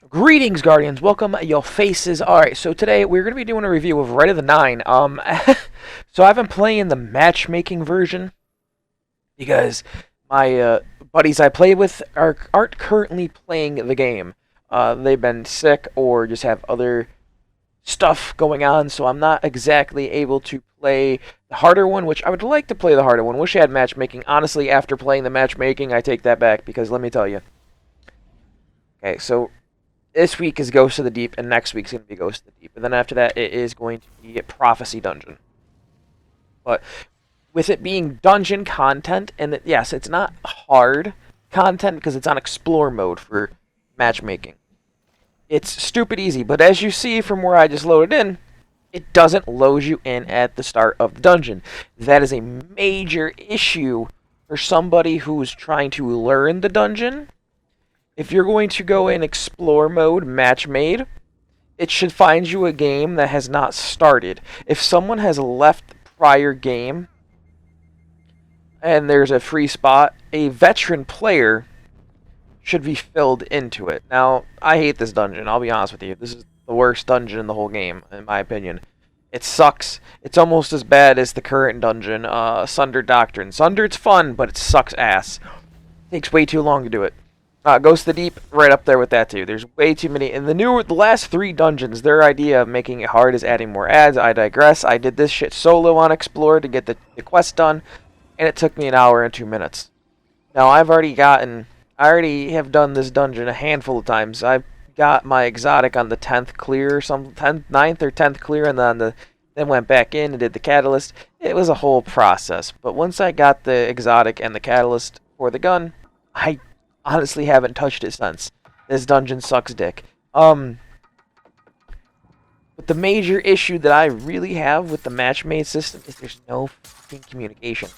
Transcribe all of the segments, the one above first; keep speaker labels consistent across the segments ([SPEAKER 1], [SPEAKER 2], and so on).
[SPEAKER 1] Greetings, Guardians. Welcome, your faces. Alright, so today we're going to be doing a review of Rite of the Nine. So I've been playing the matchmaking version because my buddies I play with aren't currently playing the game. They've been sick or just have other stuff going on, so I'm not exactly able to play the harder one, which I would like to play the harder one. Wish I had matchmaking. Honestly, after playing the matchmaking, I take that back because let me tell you. Okay, so this week is Ghost of the Deep, and next week's going to be Ghost of the Deep. And then after that, it is going to be a Prophecy Dungeon. But with it being dungeon content, and yes, it's not hard content because it's on Explore mode for matchmaking. It's stupid easy, but as you see from where I just loaded in, it doesn't load you in at the start of the dungeon. That is a major issue for somebody who's trying to learn the dungeon. If you're going to go in Explore mode, Match Made, it should find you a game that has not started. If someone has left the prior game and there's a free spot, a veteran player should be filled into it. Now, I hate this dungeon, I'll be honest with you. This is the worst dungeon in the whole game, in my opinion. It sucks. It's almost as bad as the current dungeon, Sunder Doctrine. Sunder's fun, but it sucks ass. It takes way too long to do it. Ghost of the Deep, right up there with that too. There's way too many. In the last 3 dungeons, their idea of making it hard is adding more ads. I digress. I did this shit solo on Explore to get the quest done, and it took me an hour and 2 minutes. Now, I already have done this dungeon a handful of times. I got my exotic on the 10th clear, or something, 9th or 10th clear, and then went back in and did the catalyst. It was a whole process. But once I got the exotic and the catalyst for the gun, I honestly haven't touched it since. This dungeon sucks dick. But the major issue that I really have with the match-made system is there's no fucking communication.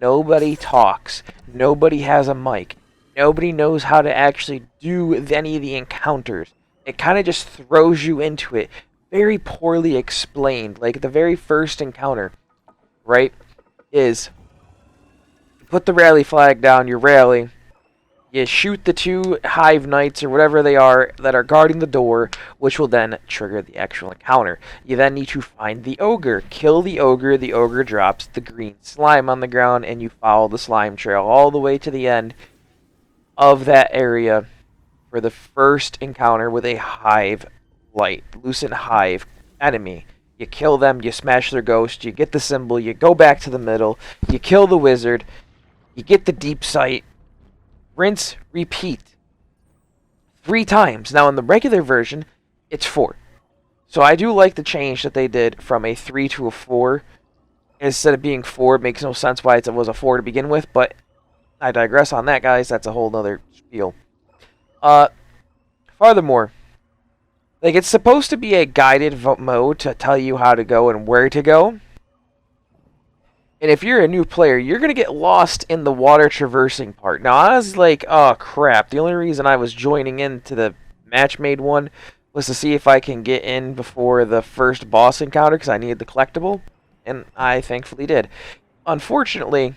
[SPEAKER 1] Nobody talks. Nobody has a mic. Nobody knows how to actually do any of the encounters. It kind of just throws you into it. Very poorly explained. Like the very first encounter, right, is you put the rally flag down, you rally. You shoot the 2 Hive Knights or whatever they are that are guarding the door, which will then trigger the actual encounter. You then need to find the ogre. Kill the ogre drops the green slime on the ground, and you follow the slime trail all the way to the end of that area for the first encounter with a Hive Light, Lucent Hive enemy. You kill them, you smash their ghost, you get the symbol, you go back to the middle, you kill the wizard, you get the deep sight, rinse, repeat 3 times. Now in the regular version, it's 4. So I do like the change that they did from a 3 to a 4. Instead of being 4, it makes no sense why it was a 4 to begin with, but I digress on that, guys. That's a whole nother spiel. Furthermore, like it's supposed to be a guided mode to tell you how to go and where to go. And if you're a new player, you're going to get lost in the water traversing part. Now, I was like, oh, crap. The only reason I was joining into the match-made one was to see if I can get in before the first boss encounter because I needed the collectible. And I thankfully did. Unfortunately,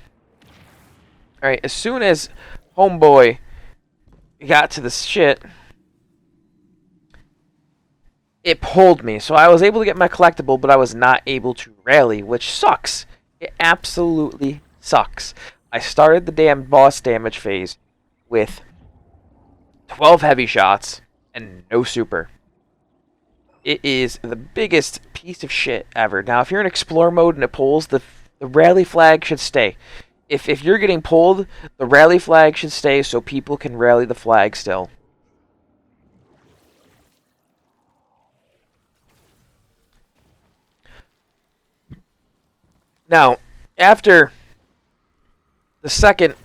[SPEAKER 1] alright, as soon as Homeboy got to this shit, it pulled me. So I was able to get my collectible, but I was not able to rally, which sucks. It absolutely sucks. I started the damn boss damage phase with 12 heavy shots and no super. It is the biggest piece of shit ever. Now, if you're in Explore mode and it pulls, the rally flag should stay. If you're getting pulled, the rally flag should stay so people can rally the flag still. Now, after the second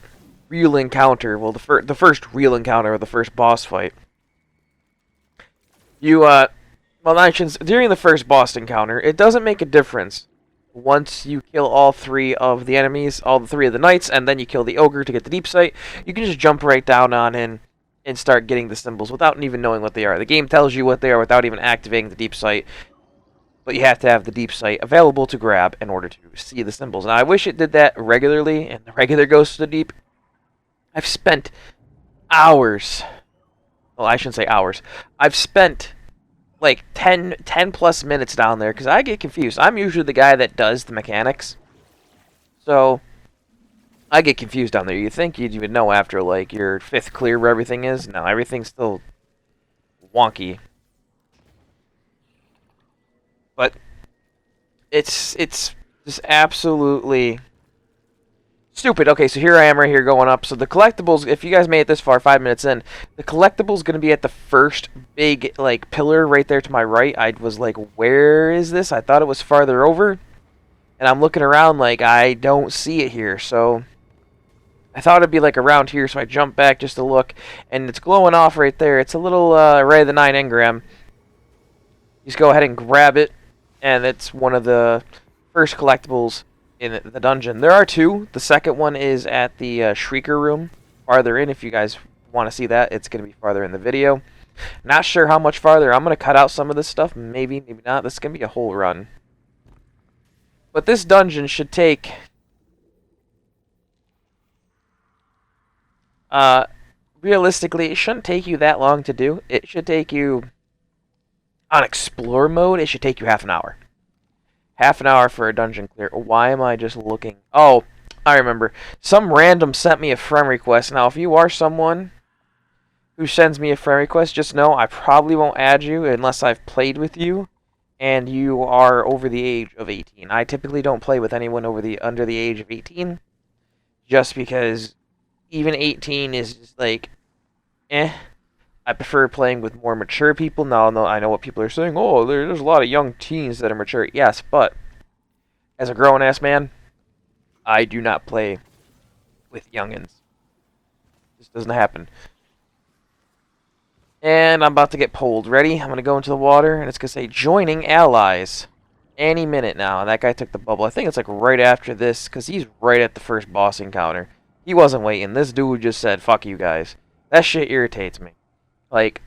[SPEAKER 1] real encounter, well, the first real encounter, or the first boss fight, during the first boss encounter, it doesn't make a difference once you kill all 3 of the enemies, all the 3 of the knights, and then you kill the ogre to get the deep sight. You can just jump right down on in and start getting the symbols without even knowing what they are. The game tells you what they are without even activating the deep sight. But you have to have the deep sight available to grab in order to see the symbols. Now, I wish it did that regularly in the regular Ghost of the Deep. I've spent hours Well, I shouldn't say hours. I've spent like 10 plus minutes down there because I get confused. I'm usually the guy that does the mechanics. So I get confused down there. You think you'd even know after like your 5th clear where everything is? No, everything's still wonky. But it's just absolutely stupid. Okay, so here I am right here going up. So the collectibles, if you guys made it this far, 5 minutes in, the collectible's going to be at the first big, like, pillar right there to my right. I was like, where is this? I thought it was farther over. And I'm looking around like, I don't see it here. So I thought it'd be, like, around here. So I jumped back just to look. And it's glowing off right there. It's a little Ray of the 9 engram. Just go ahead and grab it. And it's one of the first collectibles in the dungeon. There are 2. The second one is at the Shrieker room, farther in. If you guys want to see that, it's going to be farther in the video. Not sure how much farther. I'm going to cut out some of this stuff. Maybe, maybe not. This is going to be a whole run. But this dungeon should take... realistically, it shouldn't take you that long to do. It should take you... On Explore mode, it should take you half an hour. Half an hour for a dungeon clear. Why am I just looking? Oh, I remember. Some random sent me a friend request. Now, if you are someone who sends me a friend request, just know I probably won't add you unless I've played with you and you are over the age of 18. I typically don't play with anyone under the age of 18 just because even 18 is just like, eh. I prefer playing with more mature people. Now, I know what people are saying. Oh, there's a lot of young teens that are mature. Yes, but as a grown-ass man, I do not play with youngins. This doesn't happen. And I'm about to get pulled. Ready? I'm going to go into the water, and it's going to say, joining allies. Any minute now. And that guy took the bubble. I think it's like right after this, because he's right at the first boss encounter. He wasn't waiting. This dude just said, fuck you guys. That shit irritates me. Like,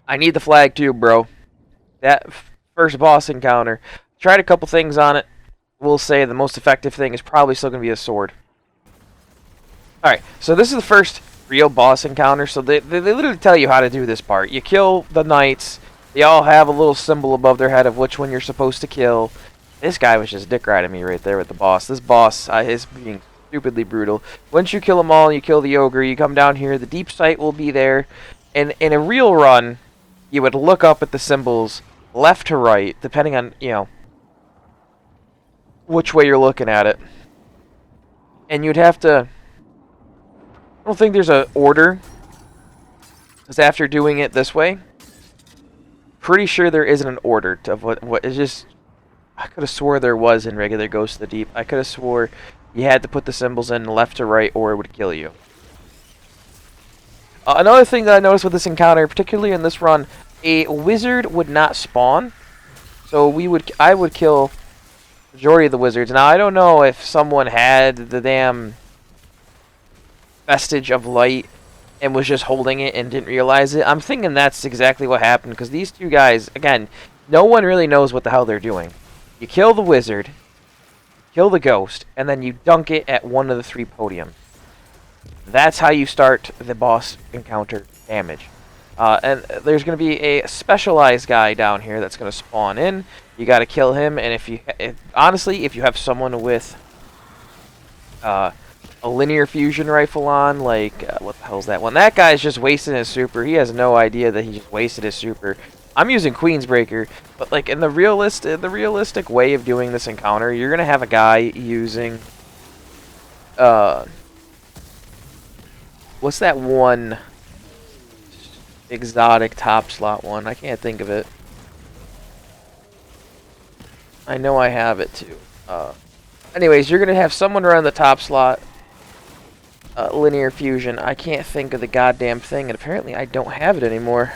[SPEAKER 1] I need the flag too, bro. That first boss encounter. Tried a couple things on it. We'll say the most effective thing is probably still going to be a sword. Alright, so this is the first real boss encounter. So they literally tell you how to do this part. You kill the knights. They all have a little symbol above their head of which one you're supposed to kill. This guy was just dick riding me right there with the boss. This boss is being stupidly brutal. Once you kill them all, you kill the ogre, you come down here. The deep sight will be there. And in a real run, you would look up at the symbols left to right, depending on, you know, which way you're looking at it. And you'd have to... I don't think there's an order. Because after doing it this way, pretty sure there isn't an order to what is just... I could have swore there was in regular Ghost of the Deep. I could have swore you had to put the symbols in left to right or it would kill you. Another thing that I noticed with this encounter, particularly in this run, a wizard would not spawn. So I would kill the majority of the wizards. Now, I don't know if someone had the damn vestige of light and was just holding it and didn't realize it. I'm thinking that's exactly what happened, because these two guys, again, no one really knows what the hell they're doing. You kill the wizard, kill the ghost, and then you dunk it at one of the 3 podiums. That's how you start the boss encounter damage. And there's going to be a specialized guy down here that's going to spawn in. You got to kill him, and honestly, if you have someone with a linear fusion rifle on, like, what the hell's that one? That guy's just wasting his super. He has no idea that he just wasted his super. I'm using Queensbreaker, but like in the realistic way of doing this encounter, you're going to have a guy using what's that one exotic top slot one? I can't think of it. I know I have it too. Anyways, you're going to have someone run the top slot linear fusion. I can't think of the goddamn thing, and apparently I don't have it anymore.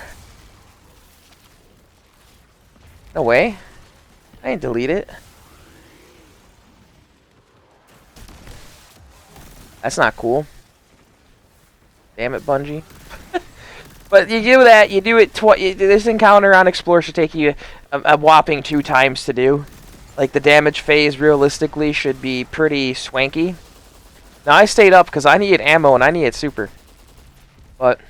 [SPEAKER 1] No way. I didn't delete it. That's not cool. Damn it, Bungie. But you do that, you do it this encounter on Explore should take you a whopping 2 times to do. Like, the damage phase, realistically, should be pretty swanky. Now, I stayed up because I needed ammo and I needed super. But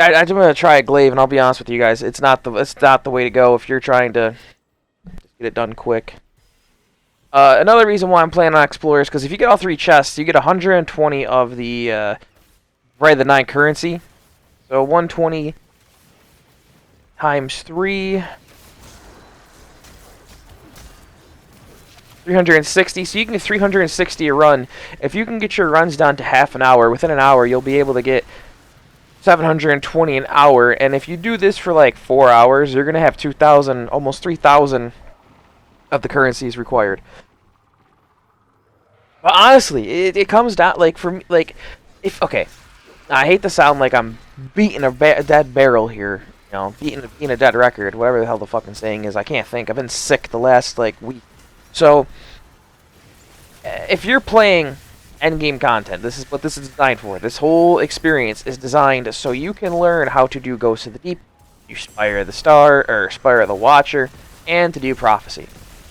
[SPEAKER 1] I'm gonna try a glaive, and I'll be honest with you guys, it's not the way to go if you're trying to just get it done quick. Another reason why I'm playing on Explorers, because if you get all 3 chests, you get 120 of the Rite of the 9 currency. So 120 times 3, 360. So you can get 360 a run. If you can get your runs down to half an hour, within an hour, you'll be able to get 720 an hour. And if you do this for like 4 hours, you're gonna have 2,000, almost 3,000 of the currencies required. But honestly, it comes down, like, for me, like, if, okay, I hate to sound like I'm beating a dead barrel here, you know, beating a dead record, whatever the hell the fucking saying is. I can't think. I've been sick the last, like, week. So, if you're playing endgame content, this is what this is designed for. This whole experience is designed so you can learn how to do Ghost of the Deep, do Spire of the Star, or Spire of the Watcher, and to do Prophecy.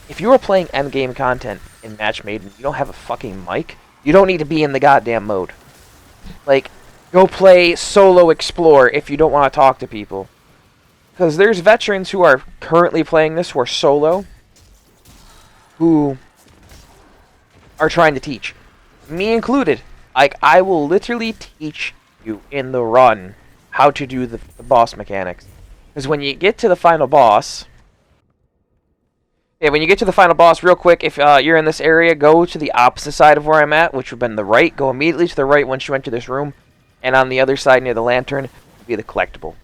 [SPEAKER 1] If you are playing endgame content in Match Made and you don't have a fucking mic, you don't need to be in the goddamn mode. Like, go play solo explore if you don't want to talk to people. Because there's veterans who are currently playing this who are solo, who are trying to teach. Me included. Like, I will literally teach you in the run how to do the boss mechanics. Because when you get to the final boss... Yeah, when you get to the final boss, real quick, if you're in this area, go to the opposite side of where I'm at, which would have been the right. Go immediately to the right once you enter this room. And on the other side, near the lantern, will be the collectible.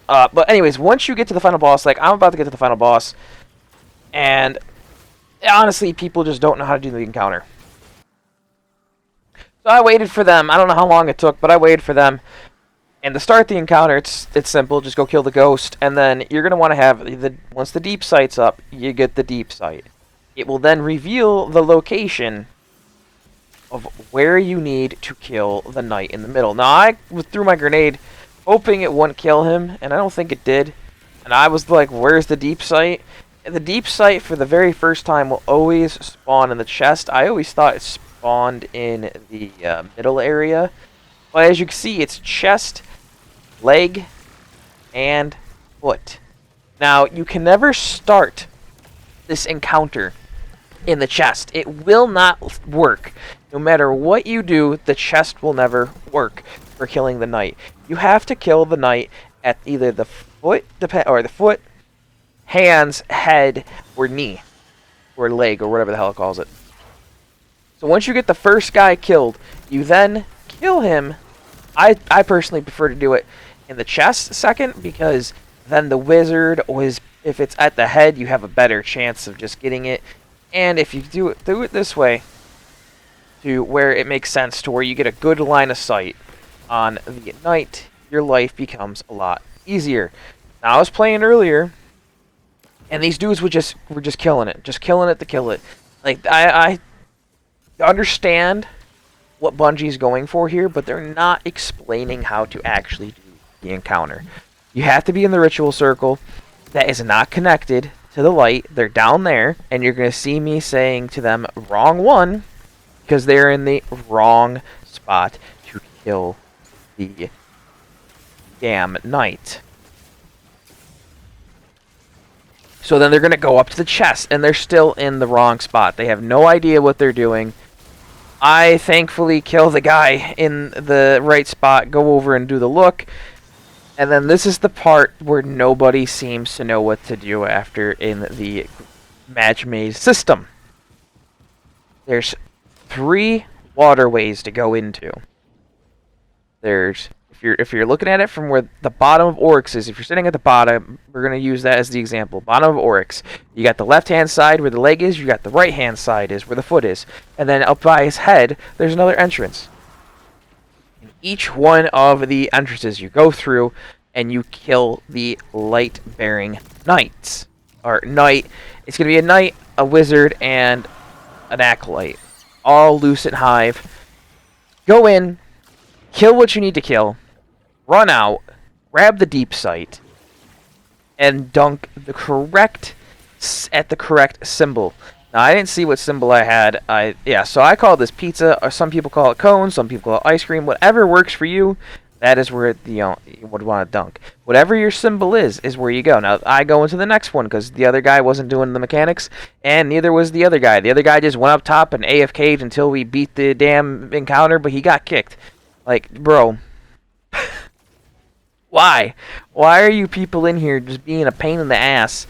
[SPEAKER 1] But anyways, once you get to the final boss, like, I'm about to get to the final boss, and honestly, people just don't know how to do the encounter. So I waited for them. I don't know how long it took, but I waited for them. And to start the encounter, it's simple. Just go kill the ghost, and then you're going to want to have, once the deep sight's up, you get the deep sight. It will then reveal the location of where you need to kill the knight in the middle. Now, I threw my grenade hoping it wouldn't kill him, and I don't think it did. And I was like, where's the deep sight? And the deep sight, for the very first time, will always spawn in the chest. I always thought it spawned in the middle area. But as you can see, it's chest, leg, and foot. Now, you can never start this encounter in the chest. It will not work. No matter what you do, the chest will never work for killing the knight. You have to kill the knight at either the foot, hands, head, or knee, or leg, or whatever the hell it calls it. So once you get the first guy killed, you then kill him. I personally prefer to do it in the chest second, because then the wizard, if it's at the head, you have a better chance of just getting it. And if you do it this way, to where it makes sense, to where you get a good line of sight on the knight, your life becomes a lot easier. Now, I was playing earlier, and these dudes were just killing it to kill it. Like, I understand what Bungie's going for here, but they're not explaining how to actually do the encounter. You have to be in the ritual circle that is not connected to the light. They're down there, and you're going to see me saying to them, wrong one, because they're in the wrong spot to kill the damn knight. So then they're going to go up to the chest, and they're still in the wrong spot. They have no idea what they're doing. I thankfully kill the guy in the right spot, go over and do the look, and then this is the part where nobody seems to know what to do after in the match maze system. There's 3 waterways to go into. There's, if you're looking at it from where the bottom of Oryx is, if you're sitting at the bottom, we're going to use that as the example. Bottom of Oryx. You got the left-hand side where the leg is, you got the right-hand side is where the foot is. And then up by his head, there's another entrance. In each one of the entrances you go through, and you kill the light-bearing knights. Or knight. It's going to be a knight, a wizard, and an acolyte. All loose at Hive. Go in, kill what you need to kill, run out, grab the deep sight, and dunk the correct symbol. Now, I didn't see what symbol I had. So I call this pizza, or some people call it cone, some people call it ice cream, whatever works for you. That is where you would want to dunk. Whatever your symbol is where you go. Now, I go into the next one because the other guy wasn't doing the mechanics, and neither was the other guy. The other guy just went up top and AFK'd until we beat the damn encounter, but he got kicked. Like, bro. Why? Why are you people in here just being a pain in the ass?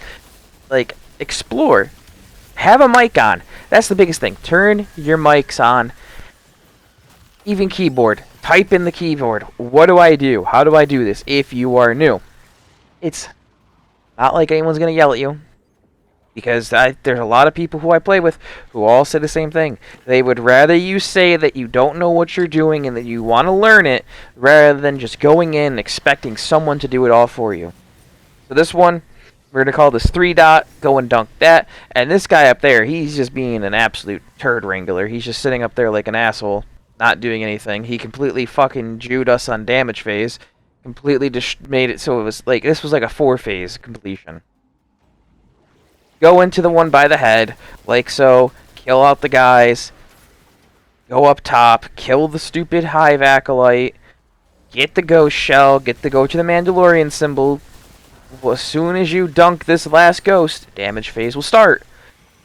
[SPEAKER 1] Like, explore. Have a mic on. That's the biggest thing. Turn your mics on. Even keyboard. Type in the keyboard. What do I do? How do I do this? If you are new. It's not like anyone's going to yell at you. Because there's a lot of people who I play with who all say the same thing. They would rather you say that you don't know what you're doing and that you want to learn it, rather than just going in and expecting someone to do it all for you. So this one, we're going to call this 3-dot, go and dunk that. And this guy up there, he's just being an absolute turd wrangler. He's just sitting up there like an asshole, not doing anything. He completely fucking Jewed us on damage phase. Completely just made it so it was like, this was like a 4-phase completion. Go into the one by the head, like so, kill out the guys, go up top, kill the stupid Hive Acolyte, get the Ghost Shell, get to go to the Mandalorian symbol. Well, as soon as you dunk this last ghost, damage phase will start.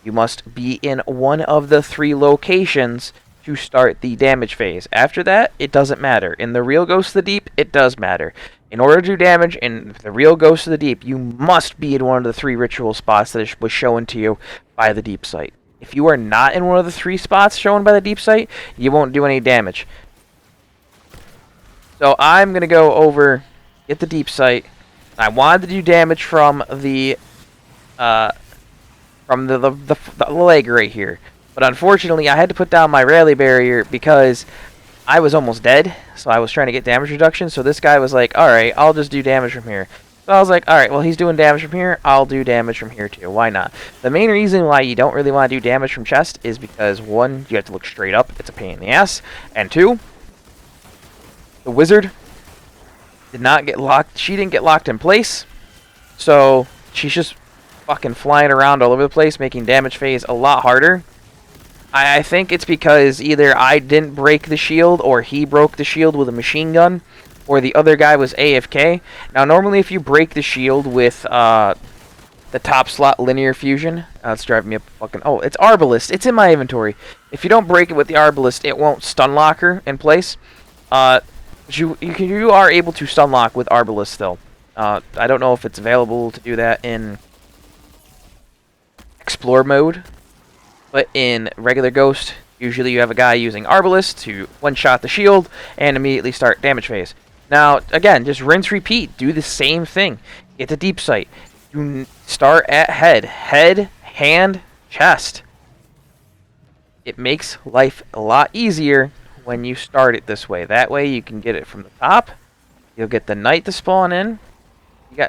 [SPEAKER 1] You must be in one of the 3 locations to start the damage phase. After that, it doesn't matter. In the real Ghost of the Deep, it does matter. In order to do damage in the real Ghost of the Deep, you must be in one of the 3 ritual spots that was shown to you by the Deep Site. If you are not in one of the 3 spots shown by the Deep Site, you won't do any damage. So I'm going to go over, get the Deep Site. I wanted to do damage from the leg right here. But unfortunately, I had to put down my rally barrier because I was almost dead, so I was trying to get damage reduction. So this guy was like, alright, I'll just do damage from here. So I was like, alright, well, he's doing damage from here, I'll do damage from here too. Why not? The main reason why you don't really want to do damage from chest is because, 1, you have to look straight up, it's a pain in the ass, and 2, the wizard did not get locked, she didn't get locked in place, so she's just fucking flying around all over the place, making damage phase a lot harder. I think it's because either I didn't break the shield or he broke the shield with a machine gun, or the other guy was AFK. Now, normally if you break the shield with the top slot linear fusion, it's driving me up fucking... Oh, it's Arbalist. It's in my inventory. If you don't break it with the Arbalist, it won't stun lock her in place. You are able to stun lock with Arbalist still. I don't know if it's available to do that in Explore mode. But in regular Ghost, usually you have a guy using Arbalist to one-shot the shield and immediately start damage phase. Now, again, just rinse, repeat. Do the same thing. Get the Deep Sight. You start at head. Head, hand, chest. It makes life a lot easier when you start it this way. That way you can get it from the top. You'll get the Knight to spawn in.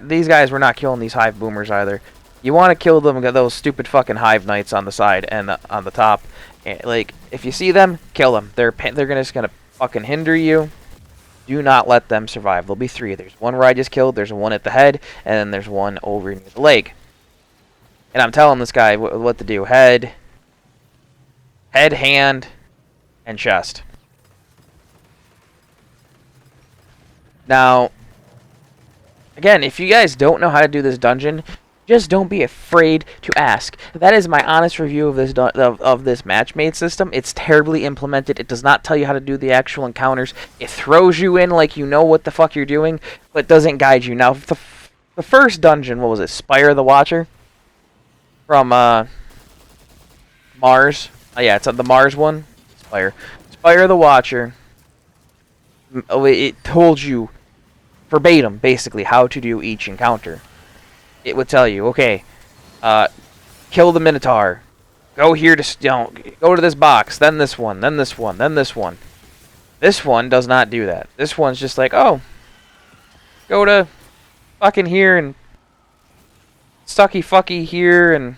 [SPEAKER 1] These guys were not killing these Hive Boomers either. You want to kill them, those stupid fucking Hive Knights on the side and on the top. And, like, if you see them, kill them. They're just gonna fucking hinder you. Do not let them survive. There'll be 3. There's one where I just killed. There's one at the head, and then there's one over near the leg. And I'm telling this guy what to do: head, hand, and chest. Now, again, if you guys don't know how to do this dungeon, just don't be afraid to ask. That is my honest review of this match-made system. It's terribly implemented. It does not tell you how to do the actual encounters. It throws you in like you know what the fuck you're doing, but doesn't guide you. Now, the first dungeon, what was it? Spire the Watcher? From Mars. Oh, yeah, it's the Mars one. Spire the Watcher. It told you verbatim, basically, how to do each encounter. It would tell you, okay, kill the Minotaur. Go here to, go to this box, then this one, then this one, then this one. This one does not do that. This one's just like, oh, go to fucking here and sucky fucky here and...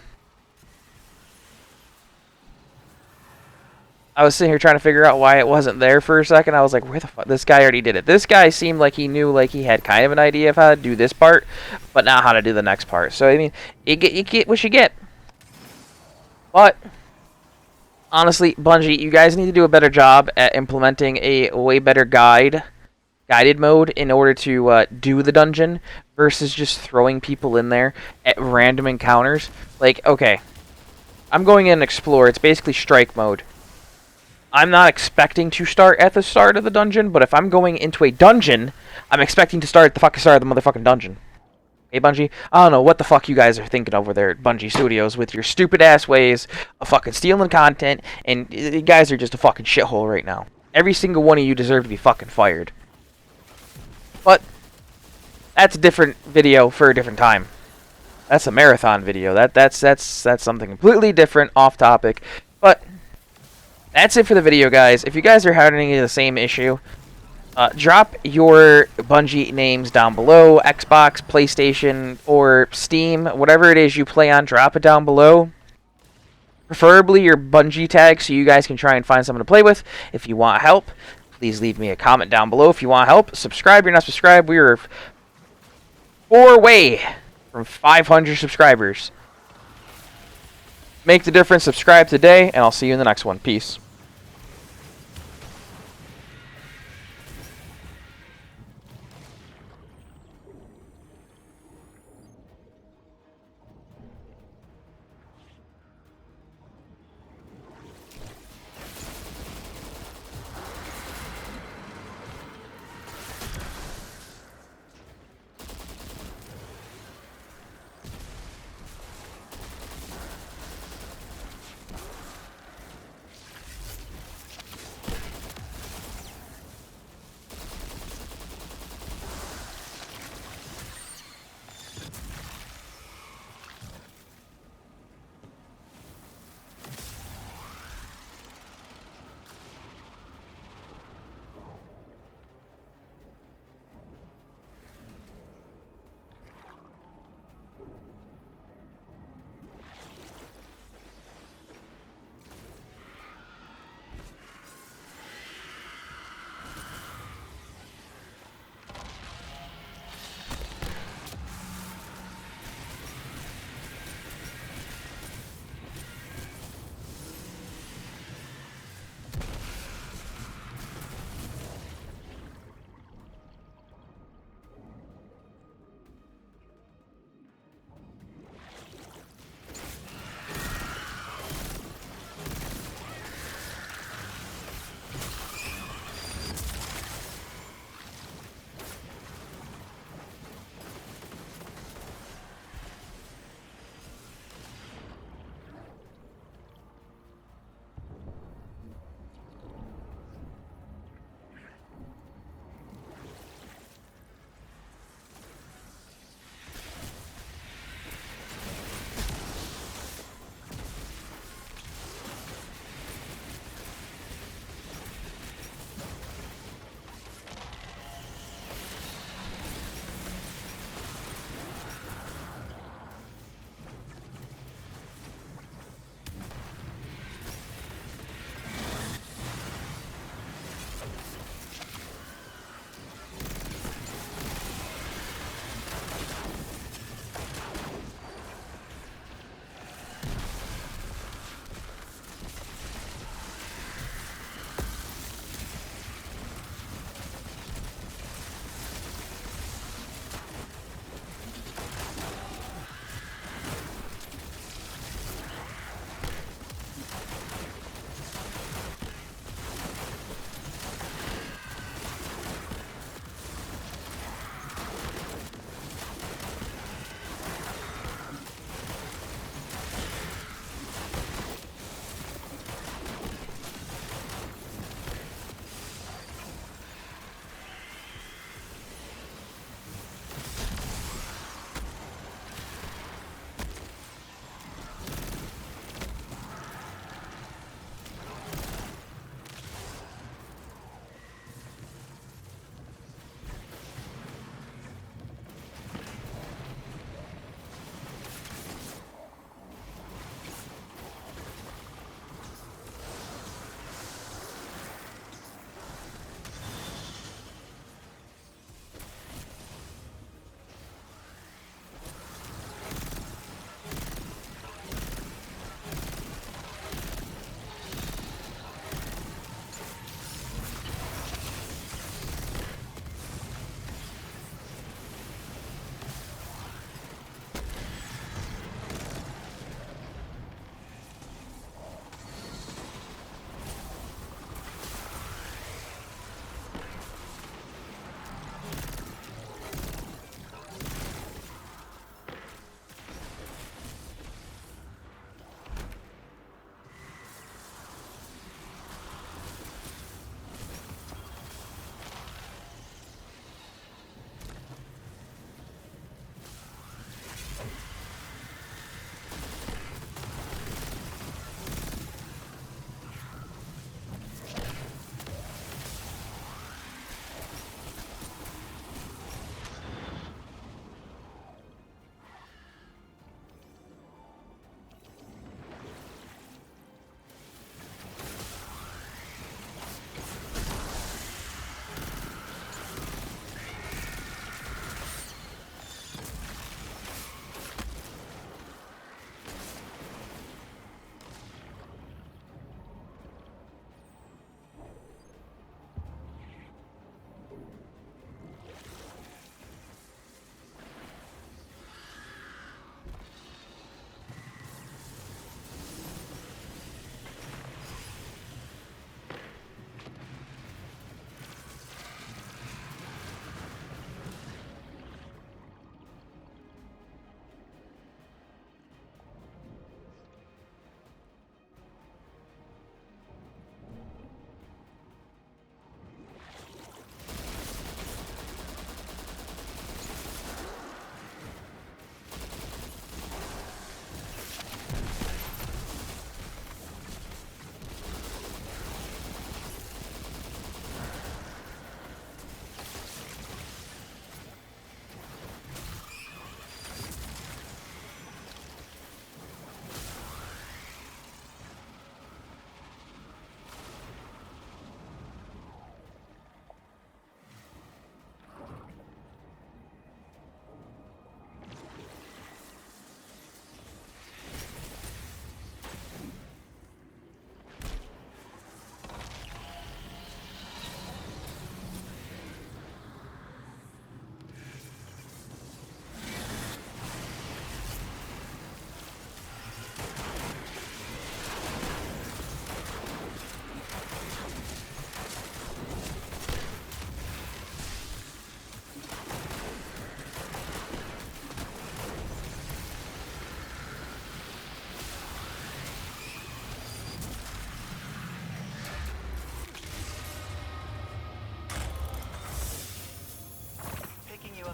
[SPEAKER 1] I was sitting here trying to figure out why it wasn't there for a second. I was like, where the fuck? This guy already did it. This guy seemed like he knew, like he had kind of an idea of how to do this part, but not how to do the next part. So, I mean, you get what you get. But, honestly, Bungie, you guys need to do a better job at implementing a way better guide guided mode in order to do the dungeon versus just throwing people in there at random encounters. Like, okay, I'm going in and explore. It's basically strike mode. I'm not expecting to start at the start of the dungeon, but if I'm going into a dungeon, I'm expecting to start at the fucking start of the motherfucking dungeon. Hey, Bungie? I don't know what the fuck you guys are thinking over there at Bungie Studios with your stupid-ass ways of fucking stealing content, and you guys are just a fucking shithole right now. Every single one of you deserve to be fucking fired. But that's a different video for a different time. That's a marathon video. That's something completely different, off topic. But that's it for the video, guys. If you guys are having the same issue, drop your Bungie names down below. Xbox, PlayStation, or Steam, whatever it is you play on, drop it down below. Preferably your Bungie tag so you guys can try and find someone to play with. If you want help, please leave me a comment down below if you want help. Subscribe if you're not subscribed. We are 4 away from 500 subscribers. Make the difference. Subscribe today, and I'll see you in the next one. Peace.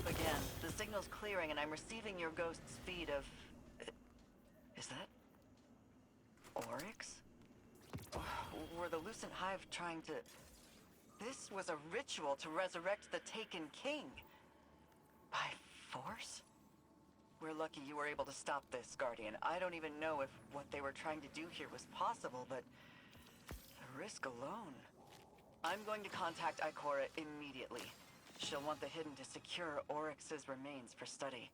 [SPEAKER 2] up again. The signal's clearing and I'm receiving your ghost's feed of... Is that... Oryx? Were the Lucent Hive trying to... This was a ritual to resurrect the Taken King. By force? We're lucky you were able to stop this, Guardian. I don't even know if what they were trying to do here was possible, but... the risk alone... I'm going to contact Ikora immediately. She'll want the Hidden to secure Oryx's remains for study.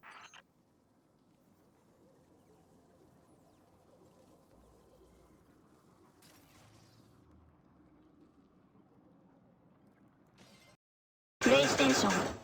[SPEAKER 3] PlayStation